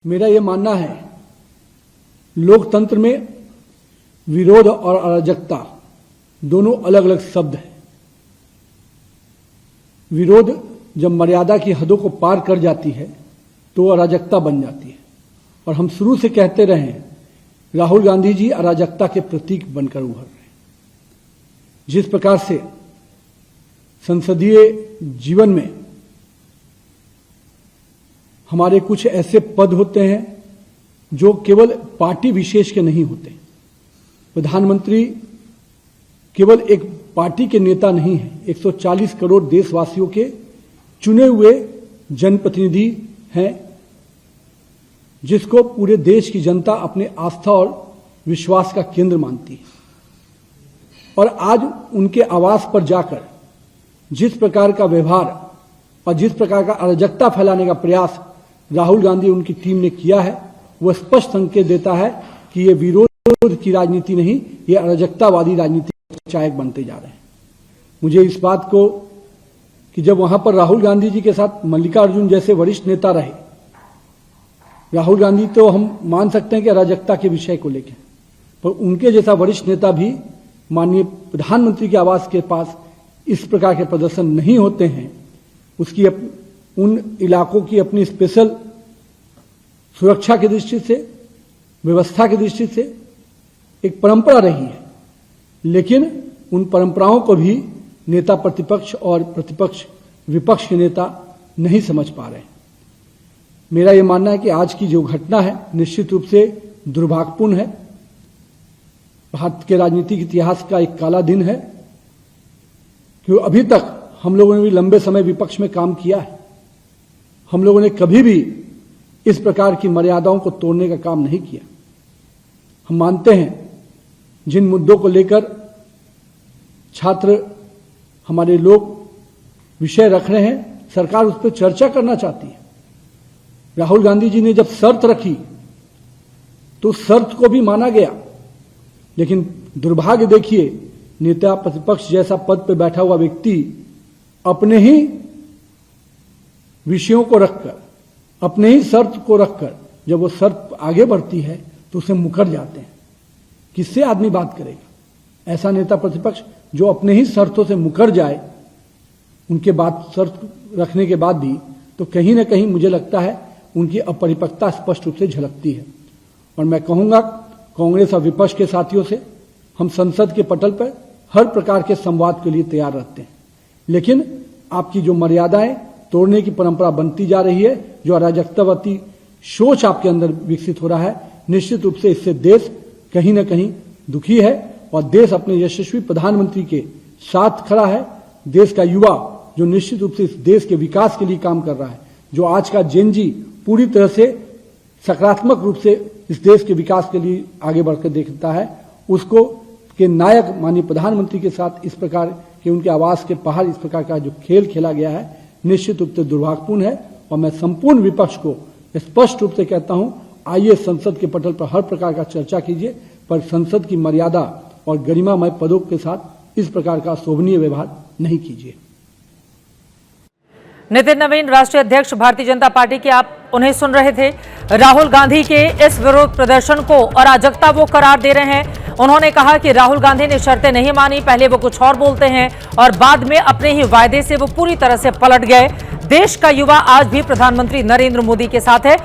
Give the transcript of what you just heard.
मेरा ये मानना है, लोकतंत्र में विरोध और अराजकता दोनों अलग अलग शब्द हैं। विरोध जब मर्यादा की हदों को पार कर जाती है तो अराजकता बन जाती है। और हम शुरू से कहते रहे हैं, राहुल गांधी जी अराजकता के प्रतीक बनकर उभर रहे हैं। जिस प्रकार से संसदीय जीवन में हमारे कुछ ऐसे पद होते हैं जो केवल पार्टी विशेष के नहीं होते। प्रधानमंत्री केवल एक पार्टी के नेता नहीं है, 140 करोड़ देशवासियों के चुने हुए जनप्रतिनिधि हैं, जिसको पूरे देश की जनता अपने आस्था और विश्वास का केंद्र मानती है। और आज उनके आवास पर जाकर जिस प्रकार का व्यवहार और जिस प्रकार का अराजकता फैलाने का प्रयास राहुल गांधी उनकी टीम ने किया है, वह स्पष्ट संकेत देता है कि ये विरोध की राजनीति नहीं, ये अराजकतावादी राजनीति के चायक बनते जा रहे हैं। मुझे इस बात को कि जब वहां पर राहुल गांधी जी के साथ मल्लिकार्जुन जैसे वरिष्ठ नेता रहे, राहुल गांधी तो हम मान सकते हैं कि अराजकता के विषय को लेकर, पर उनके जैसा वरिष्ठ नेता भी माननीय प्रधानमंत्री के आवास के पास इस प्रकार के प्रदर्शन नहीं होते हैं। उसकी उन इलाकों की अपनी स्पेशल सुरक्षा की दृष्टि से, व्यवस्था की दृष्टि से एक परंपरा रही है, लेकिन उन परंपराओं को भी नेता प्रतिपक्ष और प्रतिपक्ष विपक्ष के नेता नहीं समझ पा रहे हैं। मेरा यह मानना है कि आज की जो घटना है निश्चित रूप से दुर्भाग्यपूर्ण है। भारत के राजनीतिक इतिहास का एक काला दिन है कि अभी तक हम लोगों ने भी लंबे समय विपक्ष में काम किया है। हम लोगों ने कभी भी इस प्रकार की मर्यादाओं को तोड़ने का काम नहीं किया। हम मानते हैं जिन मुद्दों को लेकर छात्र हमारे लोग विषय रख रहे हैं, सरकार उस पर चर्चा करना चाहती है। राहुल गांधी जी ने जब शर्त रखी तो शर्त को भी माना गया, लेकिन दुर्भाग्य देखिए, नेता प्रतिपक्ष जैसा पद पर बैठा हुआ व्यक्ति अपने ही विषयों को रखकर, अपने ही शर्त को रखकर जब वो शर्त आगे बढ़ती है तो उसे मुकर जाते हैं। किससे आदमी बात करेगा? ऐसा नेता प्रतिपक्ष जो अपने ही शर्तों से मुकर जाए, उनके बाद शर्त रखने के बाद भी, तो कहीं ना कहीं मुझे लगता है उनकी अपरिपक्वता स्पष्ट रूप से झलकती है। और मैं कहूंगा कांग्रेस और विपक्ष के साथियों से, हम संसद के पटल पर हर प्रकार के संवाद के लिए तैयार रहते हैं, लेकिन आपकी जो मर्यादाएं तोड़ने की परंपरा बनती जा रही है, जो अराजकतावादी सोच आपके अंदर विकसित हो रहा है, निश्चित रूप से इससे देश कहीं ना कहीं दुखी है। और देश अपने यशस्वी प्रधानमंत्री के साथ खड़ा है। देश का युवा जो निश्चित रूप से इस देश के विकास के लिए काम कर रहा है, जो आज का जेन जी पूरी तरह से सकारात्मक रूप से इस देश के विकास के लिए आगे बढ़कर देखता है, उसको के नायक माननीय प्रधानमंत्री के साथ इस प्रकार के उनके आवास के बाहर इस प्रकार का जो खेल खेला गया है, निश्चित रूप से दुर्भाग्यपूर्ण है। और मैं संपूर्ण विपक्ष को स्पष्ट रूप से कहता हूं, आइए संसद के पटल पर हर प्रकार का चर्चा कीजिए, पर संसद की मर्यादा और गरिमामय पदों के साथ इस प्रकार का शोभनीय व्यवहार नहीं कीजिए। नितिन नवीन, राष्ट्रीय अध्यक्ष भारतीय जनता पार्टी के, आप उन्हें सुन रहे थे। राहुल गांधी के इस विरोध प्रदर्शन को अराजकता वो करार दे रहे हैं। उन्होंने कहा कि राहुल गांधी ने शर्तें नहीं मानी, पहले वो कुछ और बोलते हैं और बाद में अपने ही वायदे से वो पूरी तरह से पलट गए। देश का युवा आज भी प्रधानमंत्री नरेंद्र मोदी के साथ है।